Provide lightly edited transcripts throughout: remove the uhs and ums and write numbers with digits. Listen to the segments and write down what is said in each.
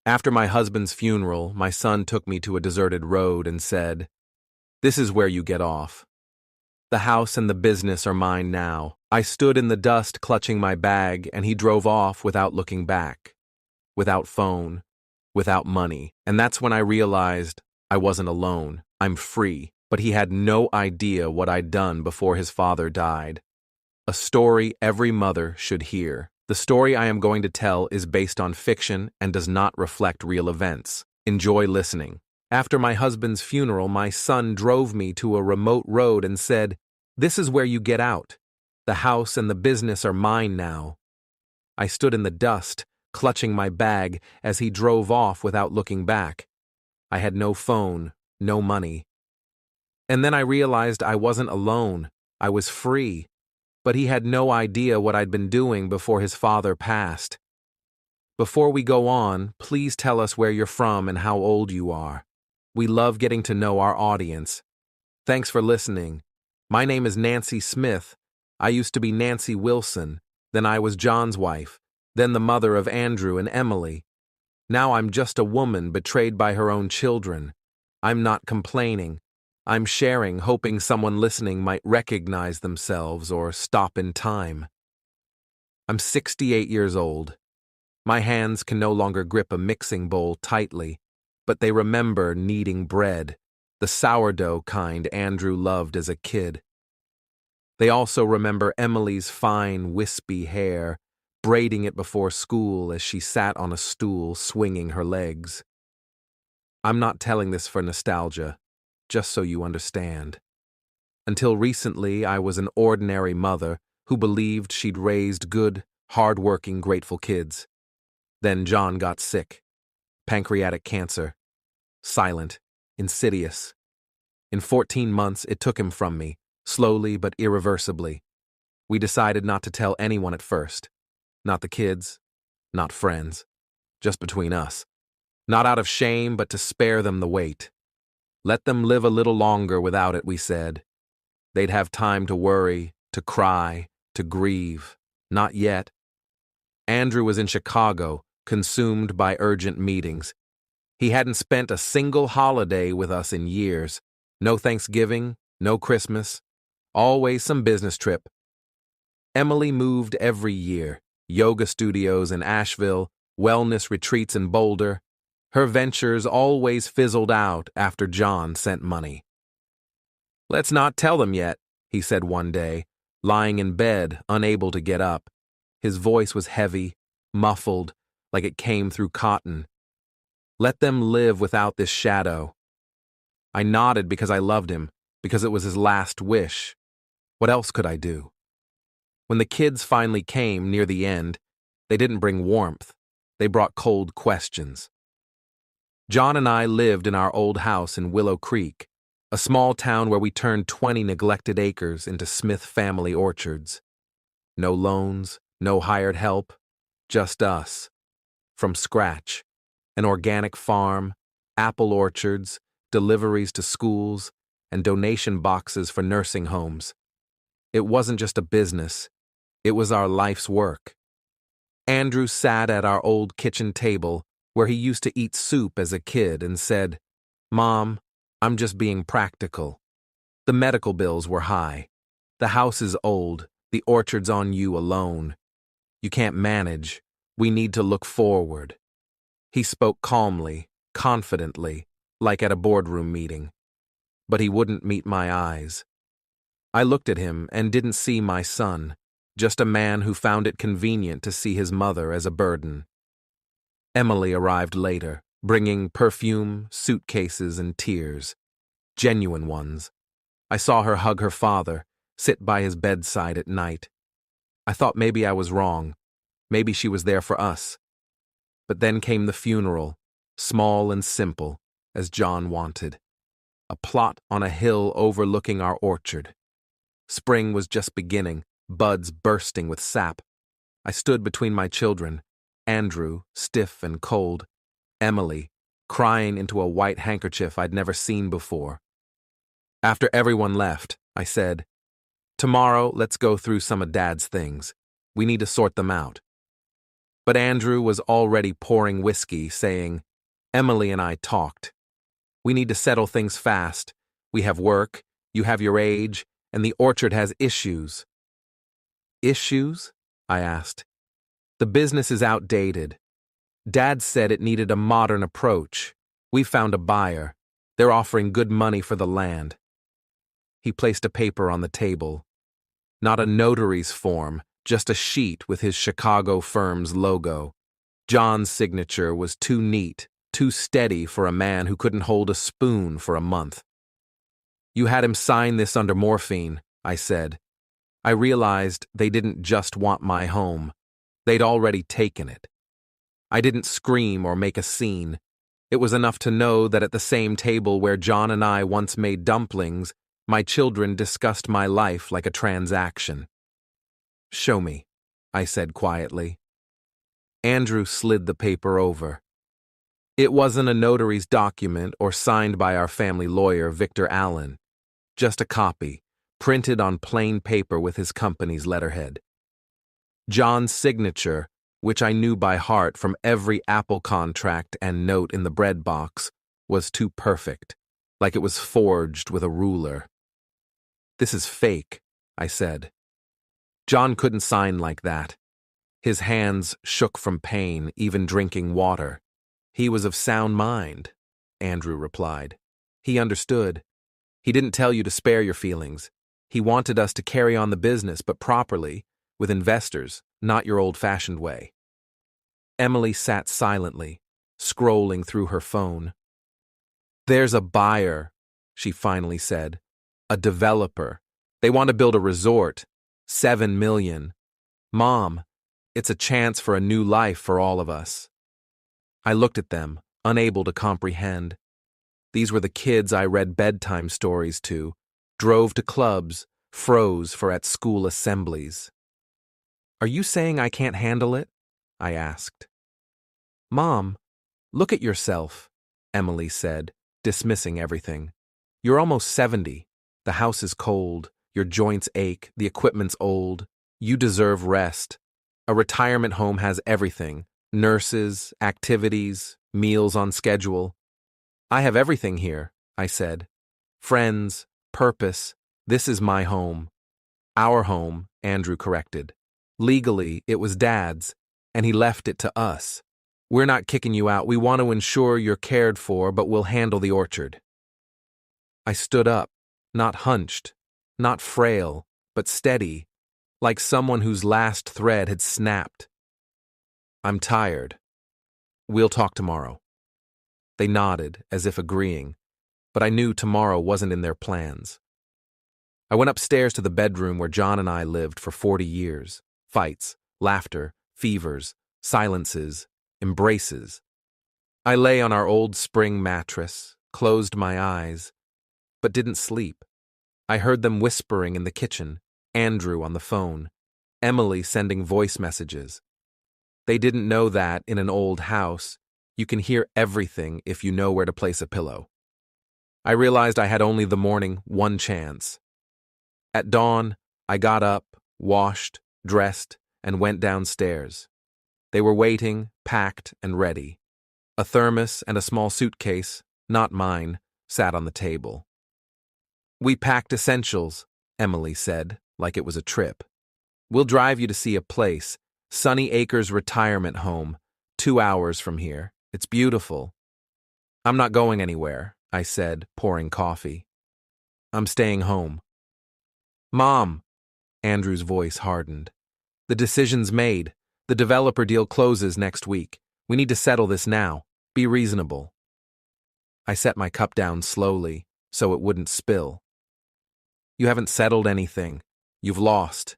After my husband's funeral, my son took me to a deserted road and said, "This is where you get off. The house and the business are mine now." I stood in the dust clutching my bag, and he drove off without looking back, without phone, without money. And that's when I realized I wasn't alone. I'm free. But he had no idea what I'd done before his father died. A story every mother should hear. The story I am going to tell is based on fiction and does not reflect real events. Enjoy listening. After my husband's funeral, my son drove me to a remote road and said, "This is where you get out. The house and the business are mine now." I stood in the dust, clutching my bag as he drove off without looking back. I had no phone, no money. And then I realized I wasn't alone. I was free. But he had no idea what I'd been doing before his father passed. Before we go on, please tell us where you're from and how old you are. We love getting to know our audience. Thanks for listening. My name is Nancy Smith. I used to be Nancy Wilson. Then I was John's wife. Then the mother of Andrew and Emily. Now I'm just a woman betrayed by her own children. I'm not complaining. I'm sharing, hoping someone listening might recognize themselves or stop in time. I'm 68 years old. My hands can no longer grip a mixing bowl tightly, but they remember kneading bread, the sourdough kind Andrew loved as a kid. They also remember Emily's fine, wispy hair, braiding it before school as she sat on a stool swinging her legs. I'm not telling this for nostalgia, just so you understand. Until recently, I was an ordinary mother who believed she'd raised good, hard-working, grateful kids. Then John got sick. Pancreatic cancer. Silent. Insidious. In 14 months, it took him from me, slowly but irreversibly. We decided not to tell anyone at first. Not the kids, not friends. Just between us. Not out of shame, but to spare them the weight. Let them live a little longer without it, we said. They'd have time to worry, to cry, to grieve. Not yet. Andrew was in Chicago, consumed by urgent meetings. He hadn't spent a single holiday with us in years. No Thanksgiving, no Christmas. Always some business trip. Emily moved every year. Yoga studios in Asheville, wellness retreats in Boulder. Her ventures always fizzled out after John sent money. "Let's not tell them yet," he said one day, lying in bed, unable to get up. His voice was heavy, muffled, like it came through cotton. "Let them live without this shadow." I nodded because I loved him, because it was his last wish. What else could I do? When the kids finally came near the end, they didn't bring warmth. They brought cold questions. John and I lived in our old house in Willow Creek, a small town where we turned 20 neglected acres into Smith family orchards. No loans, no hired help, just us. From scratch. An organic farm, apple orchards, deliveries to schools, and donation boxes for nursing homes. It wasn't just a business. It was our life's work. Andrew sat at our old kitchen table, where he used to eat soup as a kid, and said, "Mom, I'm just being practical. The medical bills were high. The house is old. The orchard's on you alone. You can't manage. We need to look forward." He spoke calmly, confidently, like at a boardroom meeting. But he wouldn't meet my eyes. I looked at him and didn't see my son, just a man who found it convenient to see his mother as a burden. Emily arrived later, bringing perfume, suitcases, and tears. Genuine ones. I saw her hug her father, sit by his bedside at night. I thought maybe I was wrong. Maybe she was there for us. But then came the funeral, small and simple, as John wanted. A plot on a hill overlooking our orchard. Spring was just beginning, buds bursting with sap. I stood between my children, Andrew, stiff and cold, Emily, crying into a white handkerchief I'd never seen before. After everyone left, I said, "Tomorrow, let's go through some of Dad's things. We need to sort them out." But Andrew was already pouring whiskey, saying, "Emily and I talked. We need to settle things fast. We have work, you have your age, and the orchard has issues." "Issues?" I asked. "The business is outdated. Dad said it needed a modern approach. We found a buyer. They're offering good money for the land." He placed a paper on the table. Not a notary's form, just a sheet with his Chicago firm's logo. John's signature was too neat, too steady for a man who couldn't hold a spoon for a month. "You had him sign this under morphine," I said. I realized they didn't just want my home. They'd already taken it. I didn't scream or make a scene. It was enough to know that at the same table where John and I once made dumplings, my children discussed my life like a transaction. "Show me," I said quietly. Andrew slid the paper over. It wasn't a notary's document or signed by our family lawyer, Victor Allen. Just a copy, printed on plain paper with his company's letterhead. John's signature, which I knew by heart from every Apple contract and note in the bread box, was too perfect, like it was forged with a ruler. "This is fake," I said. "John couldn't sign like that." His hands shook from pain, even drinking water. "He was of sound mind," Andrew replied. "He understood. He didn't tell you to spare your feelings. He wanted us to carry on the business, but properly, with investors, not your old-fashioned way." Emily sat silently, scrolling through her phone. "There's a buyer," she finally said. "A developer. They want to build a resort. 7 million. Mom, it's a chance for a new life for all of us." I looked at them, unable to comprehend. These were the kids I read bedtime stories to, drove to clubs, froze for at-school assemblies. "Are you saying I can't handle it?" I asked. "Mom, look at yourself," Emily said, dismissing everything. "You're almost 70. The house is cold, your joints ache, the equipment's old. You deserve rest. A retirement home has everything: nurses, activities, meals on schedule." "I have everything here," I said. "Friends, purpose. This is my home." "Our home," Andrew corrected. "Legally, it was Dad's, and he left it to us. We're not kicking you out. We want to ensure you're cared for, but we'll handle the orchard." I stood up, not hunched, not frail, but steady, like someone whose last thread had snapped. "I'm tired. We'll talk tomorrow." They nodded, as if agreeing, but I knew tomorrow wasn't in their plans. I went upstairs to the bedroom where John and I lived for 40 years. Fights, laughter, fevers, silences, embraces. I lay on our old spring mattress, closed my eyes, but didn't sleep. I heard them whispering in the kitchen, Andrew on the phone, Emily sending voice messages. They didn't know that, in an old house, you can hear everything if you know where to place a pillow. I realized I had only the morning, one chance. At dawn, I got up, washed, dressed, and went downstairs. They were waiting, packed and ready. A thermos and a small suitcase, not mine, sat on the table. "We packed essentials," Emily said, like it was a trip. "We'll drive you to see a place, Sunny Acres Retirement Home, 2 hours from here. It's beautiful." "I'm not going anywhere," I said, pouring coffee. "I'm staying home." "Mom," Andrew's voice hardened. "The decision's made. The developer deal closes next week. We need to settle this now. Be reasonable." I set my cup down slowly, so it wouldn't spill. "You haven't settled anything. You've lost."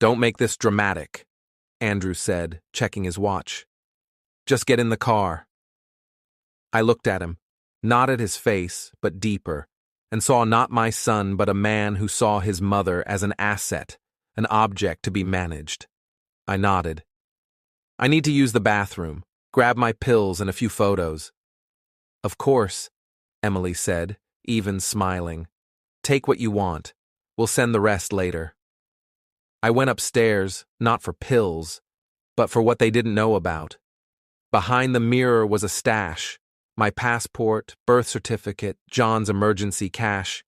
"Don't make this dramatic," Andrew said, checking his watch. "Just get in the car." I looked at him, not at his face, but deeper, and saw not my son but a man who saw his mother as an asset, an object to be managed. I nodded. "I need to use the bathroom, grab my pills and a few photos." "Of course," Emily said, even smiling. "Take what you want. We'll send the rest later." I went upstairs, not for pills, but for what they didn't know about. Behind the mirror was a stash, my passport, birth certificate, John's emergency cash.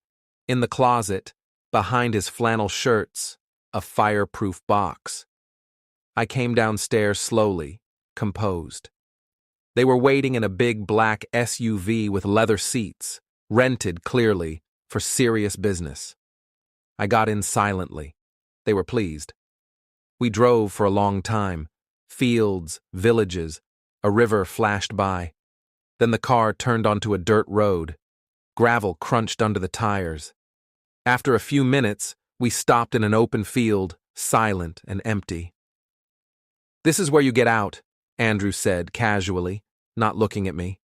In the closet, behind his flannel shirts, a fireproof box. I came downstairs slowly, composed. They were waiting in a big black SUV with leather seats, rented clearly, for serious business. I got in silently. They were pleased. We drove for a long time. Fields, villages, a river flashed by. Then the car turned onto a dirt road. Gravel crunched under the tires. After a few minutes, we stopped in an open field, silent and empty. "This is where you get out," Andrew said casually, not looking at me.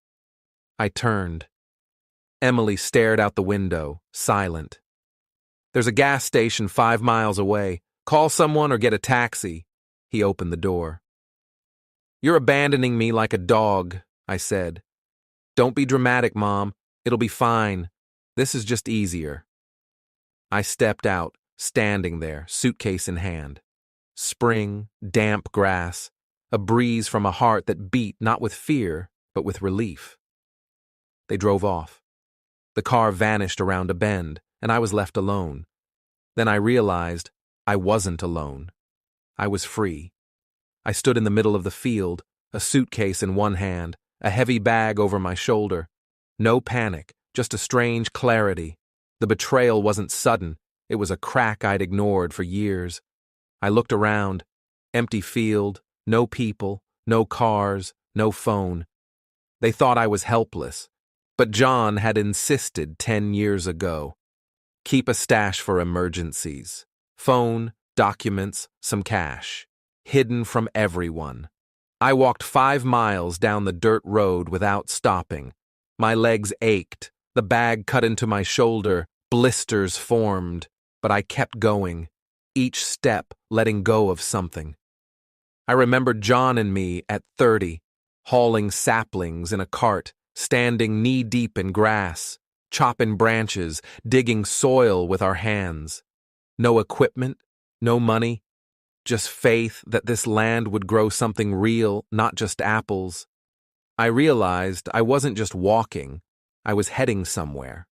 I turned. Emily stared out the window, silent. "There's a gas station 5 miles away. Call someone or get a taxi." He opened the door. "You're abandoning me like a dog," I said. "Don't be dramatic, Mom. It'll be fine. This is just easier." I stepped out, standing there, suitcase in hand. Spring, damp grass, a breeze from a heart that beat not with fear, but with relief. They drove off. The car vanished around a bend, and I was left alone. Then I realized I wasn't alone. I was free. I stood in the middle of the field, a suitcase in one hand, a heavy bag over my shoulder. No panic, just a strange clarity. The betrayal wasn't sudden. It was a crack I'd ignored for years. I looked around. Empty field, no people, no cars, no phone. They thought I was helpless. But John had insisted 10 years ago. Keep a stash for emergencies. Phone, documents, some cash. Hidden from everyone. I walked 5 miles down the dirt road without stopping. My legs ached. The bag cut into my shoulder. Blisters formed. But I kept going. Each step letting go of something. I remembered John and me at 30, hauling saplings in a cart, standing knee-deep in grass, chopping branches, digging soil with our hands. No equipment, no money, just faith that this land would grow something real, not just apples. I realized I wasn't just walking, I was heading somewhere.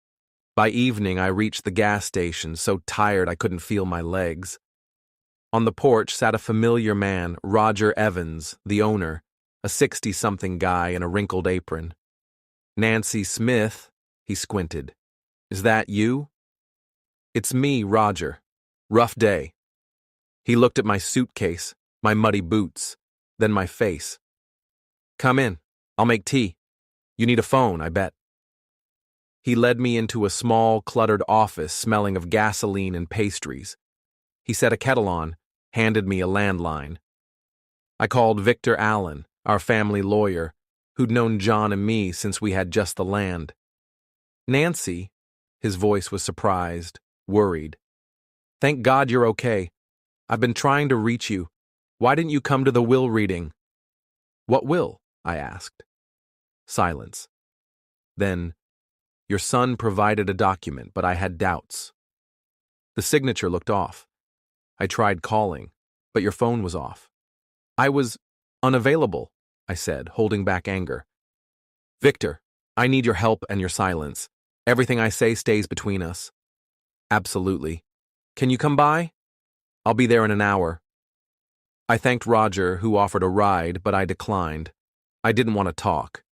By evening, I reached the gas station, so tired I couldn't feel my legs. On the porch sat a familiar man, Roger Evans, the owner, a 60-something guy in a wrinkled apron. "Nancy Smith," he squinted. "Is that you?" "It's me, Roger. Rough day." He looked at my suitcase, my muddy boots, then my face. "Come in. I'll make tea. You need a phone, I bet." He led me into a small, cluttered office smelling of gasoline and pastries. He set a kettle on, handed me a landline. I called Victor Allen, our family lawyer, who'd known John and me since we had just the land. "Nancy," his voice was surprised, worried. "Thank God you're okay. I've been trying to reach you. Why didn't you come to the will reading?" "What will?" I asked. Silence. Then, "Your son provided a document, but I had doubts." The signature looked off. I tried calling, but your phone was off. "I was unavailable," I said, holding back anger. "Victor, I need your help and your silence. Everything I say stays between us." "Absolutely. Can you come by?" "I'll be there in an hour." I thanked Roger, who offered a ride, but I declined. I didn't want to talk.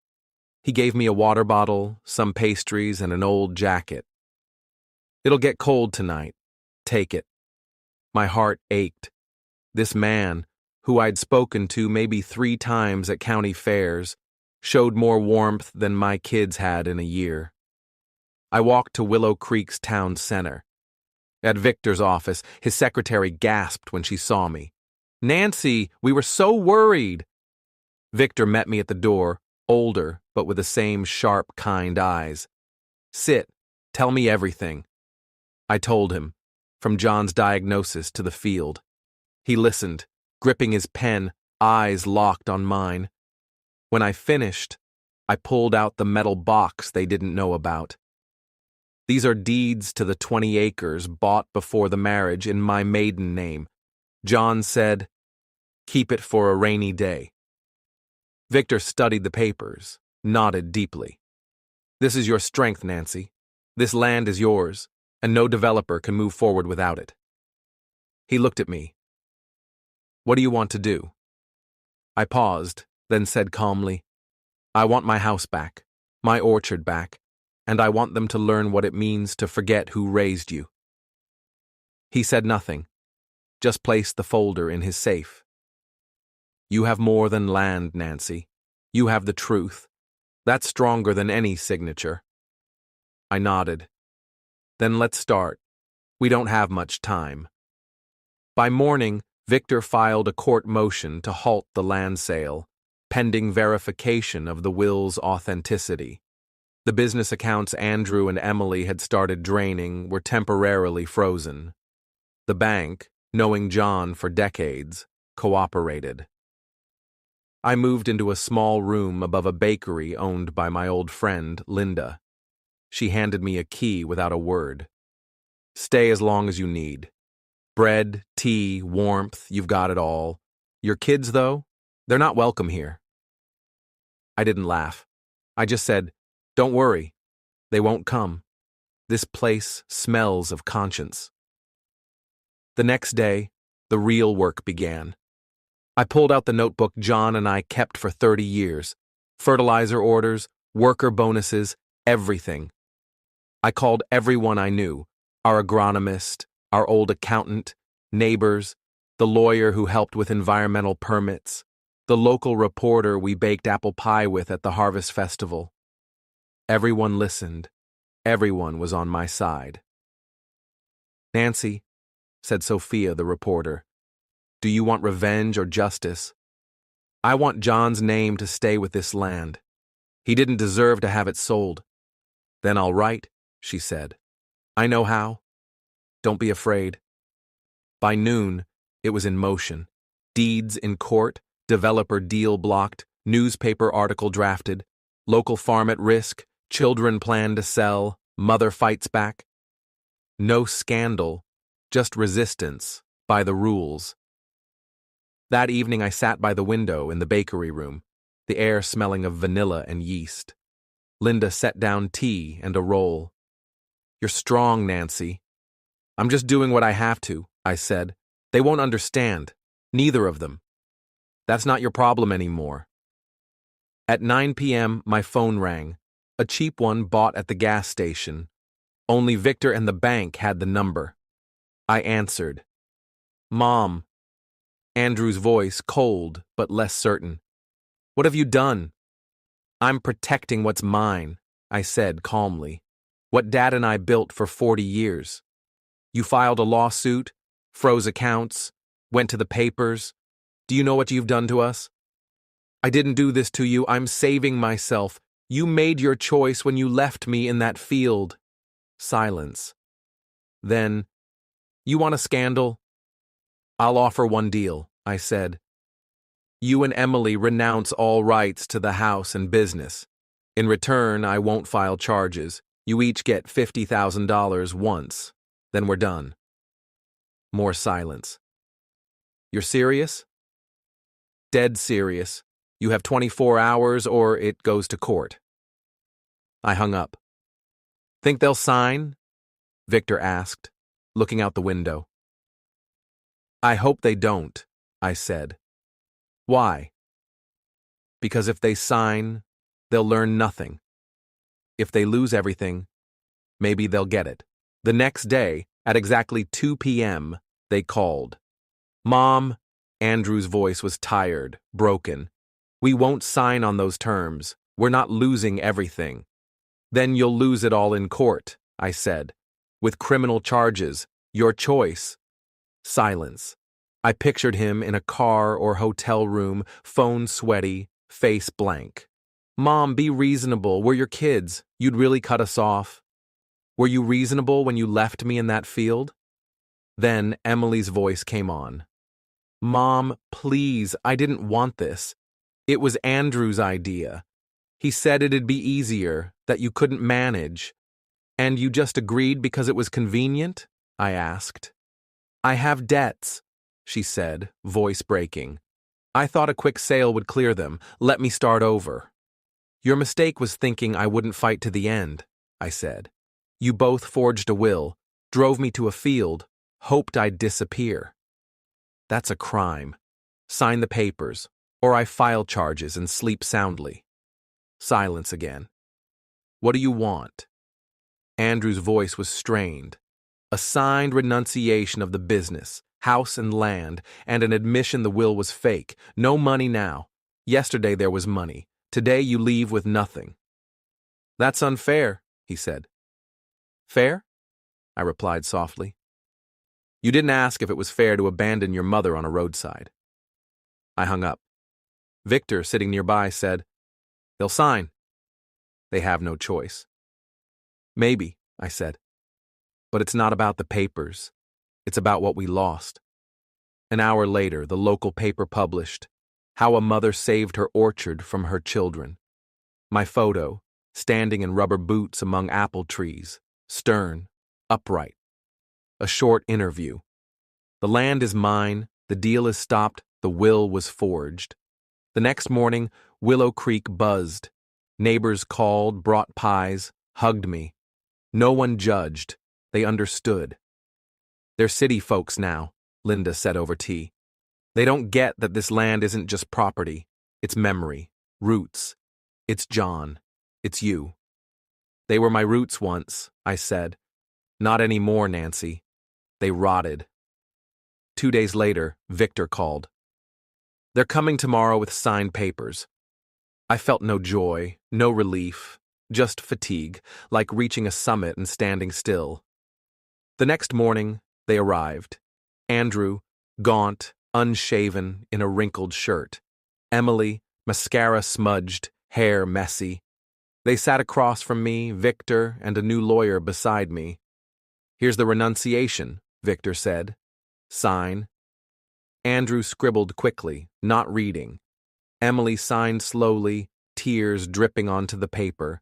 He gave me a water bottle, some pastries, and an old jacket. "It'll get cold tonight. Take it." My heart ached. This man, who I'd spoken to maybe 3 times at county fairs, showed more warmth than my kids had in a year. I walked to Willow Creek's town center. At Victor's office, his secretary gasped when she saw me. "Nancy, we were so worried." Victor met me at the door, older, but with the same sharp, kind eyes. "Sit. Tell me everything." I told him, from John's diagnosis to the field. He listened, gripping his pen, eyes locked on mine. When I finished, I pulled out the metal box they didn't know about. "These are deeds to the 20 acres bought before the marriage in my maiden name." John said, Keep it for a rainy day. Victor studied the papers, nodded deeply. This is your strength, Nancy. This land is yours, and no developer can move forward without it. He looked at me. What do you want to do? I paused, then said calmly, I want my house back, my orchard back, and I want them to learn what it means to forget who raised you. He said nothing, just placed the folder in his safe. You have more than land, Nancy. You have the truth. That's stronger than any signature. I nodded. Then let's start. We don't have much time. By morning, Victor filed a court motion to halt the land sale, pending verification of the will's authenticity. The business accounts Andrew and Emily had started draining were temporarily frozen. The bank, knowing John for decades, cooperated. I moved into a small room above a bakery owned by my old friend, Linda. She handed me a key without a word. Stay as long as you need. Bread, tea, warmth, you've got it all. Your kids, though, they're not welcome here. I didn't laugh. I just said, don't worry. They won't come. This place smells of conscience. The next day, the real work began. I pulled out the notebook John and I kept for 30 years. Fertilizer orders, worker bonuses, everything. I called everyone I knew, our agronomist, our old accountant, neighbors, the lawyer who helped with environmental permits, the local reporter we baked apple pie with at the Harvest Festival. Everyone listened. Everyone was on my side. Nancy, said Sophia, the reporter, do you want revenge or justice? I want John's name to stay with this land. He didn't deserve to have it sold. Then I'll write, she said. I know how. Don't be afraid. By noon, it was in motion. Deeds in court, developer deal blocked, newspaper article drafted, local farm at risk, children plan to sell, mother fights back. No scandal, just resistance, by the rules. That evening I sat by the window in the bakery room, the air smelling of vanilla and yeast. Linda set down tea and a roll. You're strong, Nancy. I'm just doing what I have to, I said. They won't understand. Neither of them. That's not your problem anymore. At 9 p.m., my phone rang, a cheap one bought at the gas station. Only Victor and the bank had the number. I answered. Mom. Andrew's voice cold but less certain. What have you done? I'm protecting what's mine, I said calmly. What Dad and I built for 40 years. You filed a lawsuit, froze accounts, went to the papers. Do you know what you've done to us? I didn't do this to you. I'm saving myself. You made your choice when you left me in that field. Silence. Then, you want a scandal? I'll offer one deal, I said. You and Emily renounce all rights to the house and business. In return, I won't file charges. You each get $50,000 once. Then we're done. More silence. You're serious? Dead serious. You have 24 hours or it goes to court. I hung up. Think they'll sign? Victor asked, looking out the window. I hope they don't, I said. Why? Because if they sign, they'll learn nothing. If they lose everything, maybe they'll get it. The next day, at exactly 2 p.m., they called. Mom, Andrew's voice was tired, broken. We won't sign on those terms. We're not losing everything. Then you'll lose it all in court, I said. With criminal charges, your choice. Silence. I pictured him in a car or hotel room, phone sweaty, face blank. Mom, be reasonable. We're your kids. You'd really cut us off. Were you reasonable when you left me in that field? Then Emily's voice came on. Mom, please, I didn't want this. It was Andrew's idea. He said it'd be easier, that you couldn't manage. And you just agreed because it was convenient? I asked. I have debts, she said, voice breaking. I thought a quick sale would clear them, let me start over. Your mistake was thinking I wouldn't fight to the end, I said. You both forged a will, drove me to a field, hoped I'd disappear. That's a crime. Sign the papers, or I file charges and sleep soundly. Silence again. What do you want? Andrew's voice was strained. A signed renunciation of the business, house and land, and an admission the will was fake. No money now. Yesterday there was money. Today you leave with nothing. That's unfair, he said. Fair? I replied softly. You didn't ask if it was fair to abandon your mother on a roadside. I hung up. Victor, sitting nearby, said, They'll sign. They have no choice. Maybe, I said. But it's not about the papers. It's about what we lost. An hour later, the local paper published how a mother saved her orchard from her children. My photo, standing in rubber boots among apple trees, stern, upright. A short interview. The land is mine, the deal is stopped, the will was forged. The next morning, Willow Creek buzzed. Neighbors called, brought pies, hugged me. No one judged. They understood. They're city folks now, Linda said over tea. They don't get that this land isn't just property. It's memory, roots. It's John. It's you. They were my roots once, I said. Not anymore, Nancy. They rotted. 2 days later, Victor called. They're coming tomorrow with signed papers. I felt no joy, no relief, just fatigue, like reaching a summit and standing still. The next morning, they arrived. Andrew, gaunt, unshaven, in a wrinkled shirt. Emily, mascara smudged, hair messy. They sat across from me, Victor, and a new lawyer beside me. Here's the renunciation, Victor said. Sign. Andrew scribbled quickly, not reading. Emily signed slowly, tears dripping onto the paper.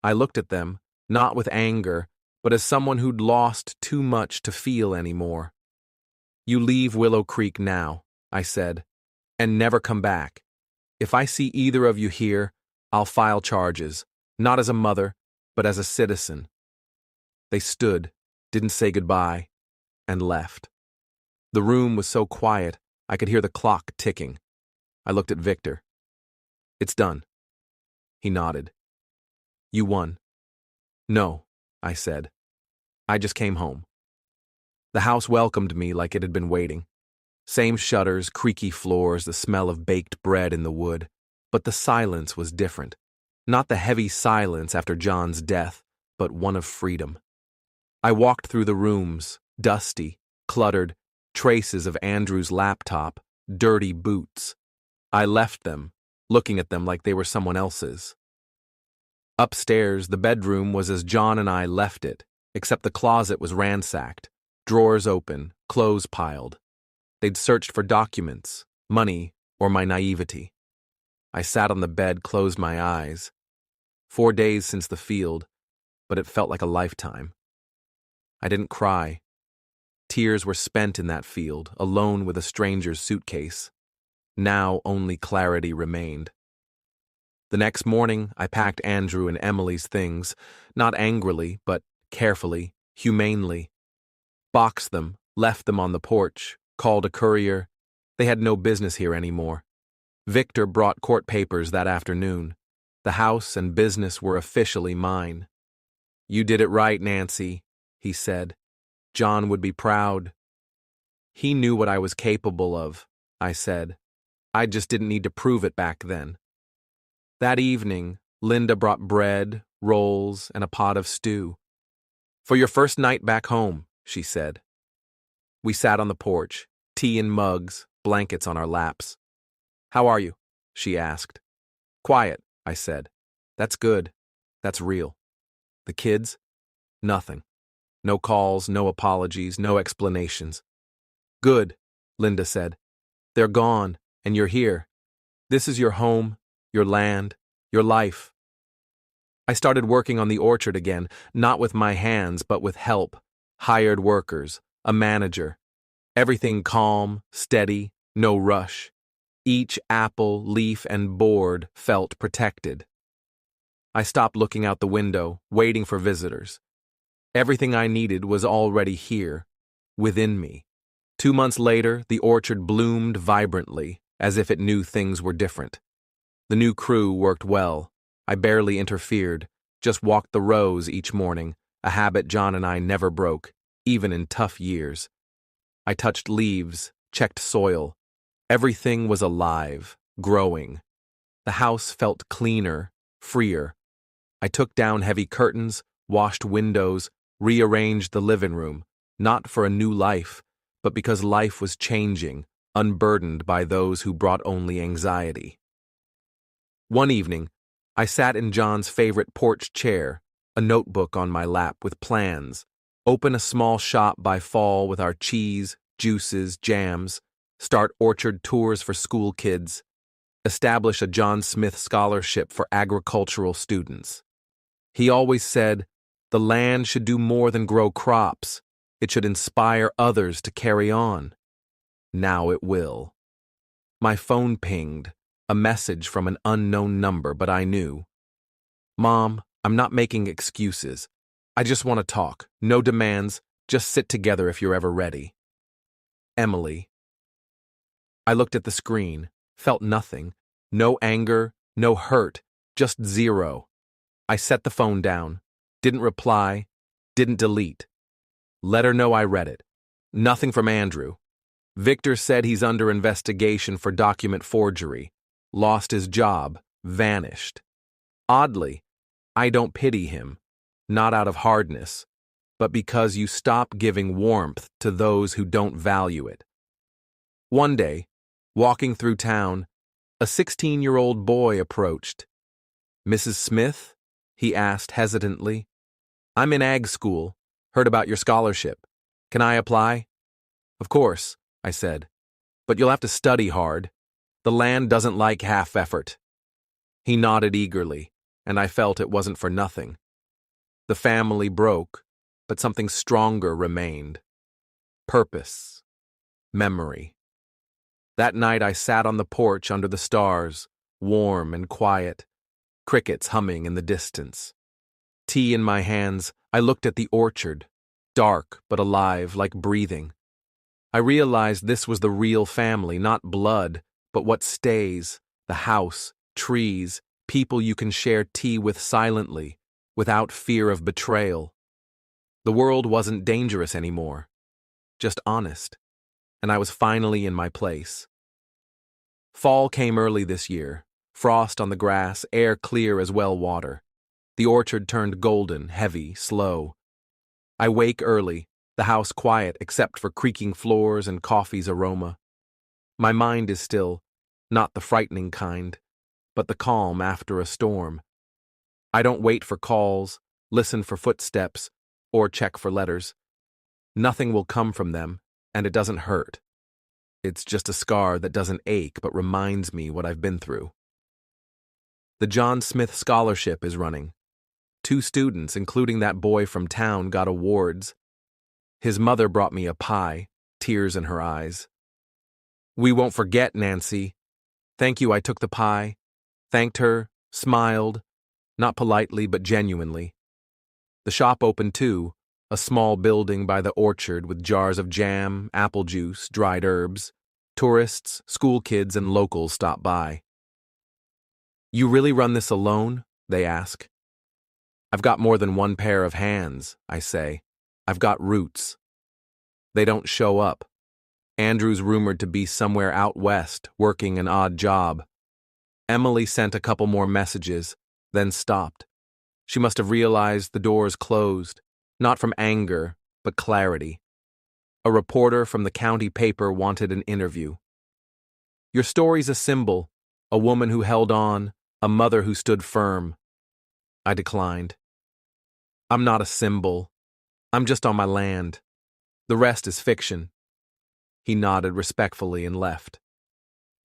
I looked at them, not with anger, but as someone who'd lost too much to feel anymore. You leave Willow Creek now, I said, and never come back. If I see either of you here, I'll file charges, not as a mother, but as a citizen. They stood, didn't say goodbye, and left. The room was so quiet, I could hear the clock ticking. I looked at Victor. It's done. He nodded. You won. No, I said. I just came home. The house welcomed me like it had been waiting. Same shutters, creaky floors, the smell of baked bread in the wood. But the silence was different. Not the heavy silence after John's death, but one of freedom. I walked through the rooms, dusty, cluttered, traces of Andrew's laptop, dirty boots. I left them, looking at them like they were someone else's. Upstairs, the bedroom was as John and I left it, except the closet was ransacked, drawers open, clothes piled. They'd searched for documents, money, or my naivety. I sat on the bed, closed my eyes. 4 days since the field, but it felt like a lifetime. I didn't cry. Tears were spent in that field, alone with a stranger's suitcase. Now only clarity remained. The next morning, I packed Andrew and Emily's things, not angrily, but carefully, humanely. Boxed them, left them on the porch, called a courier. They had no business here anymore. Victor brought court papers that afternoon. The house and business were officially mine. You did it right, Nancy, he said. John would be proud. He knew what I was capable of, I said. I just didn't need to prove it back then. That evening, Linda brought bread, rolls, and a pot of stew. For your first night back home, she said. We sat on the porch, tea in mugs, blankets on our laps. How are you? She asked. Quiet, I said. That's good. That's real. The kids? Nothing. No calls, no apologies, no explanations. Good, Linda said. They're gone, and you're here. This is your home, your land, your life. I started working on the orchard again, not with my hands, but with help, hired workers, a manager. Everything calm, steady, no rush. Each apple, leaf, and board felt protected. I stopped looking out the window, waiting for visitors. Everything I needed was already here, within me. 2 months later, the orchard bloomed vibrantly, as if it knew things were different. The new crew worked well. I barely interfered, just walked the rows each morning, a habit John and I never broke, even in tough years. I touched leaves, checked soil. Everything was alive, growing. The house felt cleaner, freer. I took down heavy curtains, washed windows, rearranged the living room, not for a new life, but because life was changing, unburdened by those who brought only anxiety. One evening, I sat in John's favorite porch chair, a notebook on my lap with plans, open a small shop by fall with our cheese, juices, jams, start orchard tours for school kids, establish a John Smith scholarship for agricultural students. He always said, the land should do more than grow crops. It should inspire others to carry on. Now it will. My phone pinged, a message from an unknown number, but I knew. Mom, I'm not making excuses. I just want to talk. No demands. Just sit together if you're ever ready. Emily. I looked at the screen, felt nothing. No anger, no hurt, just zero. I set the phone down, didn't reply, didn't delete. Let her know I read it. Nothing from Andrew. Victor said he's under investigation for document forgery. Lost his job, vanished. Oddly, I don't pity him, not out of hardness, but because you stop giving warmth to those who don't value it. One day, walking through town, a 16-year-old boy approached. Mrs. Smith? He asked hesitantly. I'm in ag school. Heard about your scholarship. Can I apply? Of course, I said. But you'll have to study hard. The land doesn't like half effort. He nodded eagerly, and I felt it wasn't for nothing. The family broke, but something stronger remained. Purpose. Memory. That night I sat on the porch under the stars, warm and quiet, crickets humming in the distance. Tea in my hands, I looked at the orchard, dark but alive, like breathing. I realized this was the real family, not blood, but what stays, the house, trees, people you can share tea with silently, without fear of betrayal. The world wasn't dangerous anymore, just honest, and I was finally in my place. Fall came early this year, frost on the grass, air clear as well water. The orchard turned golden, heavy, slow. I wake early, the house quiet except for creaking floors and coffee's aroma. My mind is still, not the frightening kind, but the calm after a storm. I don't wait for calls, listen for footsteps, or check for letters. Nothing will come from them, and it doesn't hurt. It's just a scar that doesn't ache but reminds me what I've been through. The John Smith Scholarship is running. 2 students, including that boy from town, got awards. His mother brought me a pie, tears in her eyes. We won't forget, Nancy. Thank you, I took the pie, thanked her, smiled, not politely but genuinely. The shop opened too, a small building by the orchard with jars of jam, apple juice, dried herbs. Tourists, school kids, and locals stop by. You really run this alone? They ask. I've got more than one pair of hands, I say. I've got roots. They don't show up. Andrew's rumored to be somewhere out west, working an odd job. Emily sent a couple more messages, then stopped. She must have realized the doors closed, not from anger, but clarity. A reporter from the county paper wanted an interview. Your story's a symbol, a woman who held on, a mother who stood firm. I declined. I'm not a symbol. I'm just on my land. The rest is fiction. He nodded respectfully and left.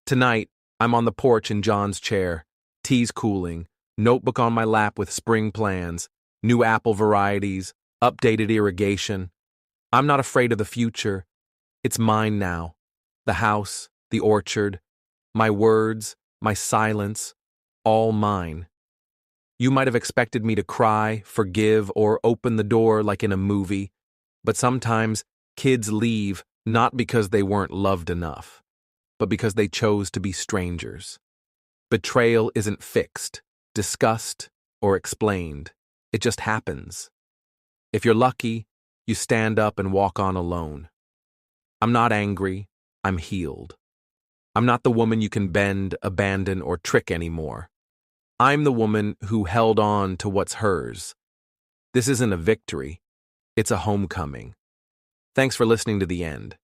Tonight, I'm on the porch in John's chair, tea's cooling, notebook on my lap with spring plans, new apple varieties, updated irrigation. I'm not afraid of the future. It's mine now. The house, the orchard, My words, my silence, all mine. You might have expected me to cry, forgive, or open the door like in a movie, but sometimes kids leave not because they weren't loved enough, but because they chose to be strangers. Betrayal isn't fixed, discussed, or explained. It just happens. If you're lucky, you stand up and walk on alone. I'm not angry, I'm healed. I'm not the woman you can bend, abandon, or trick anymore. I'm the woman who held on to what's hers. This isn't a victory, it's a homecoming. Thanks for listening to the end.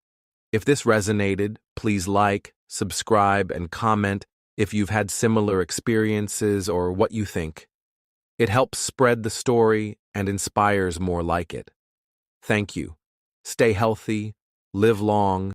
If this resonated, please like, subscribe, and comment if you've had similar experiences or what you think. It helps spread the story and inspires more like it. Thank you. Stay healthy, live long,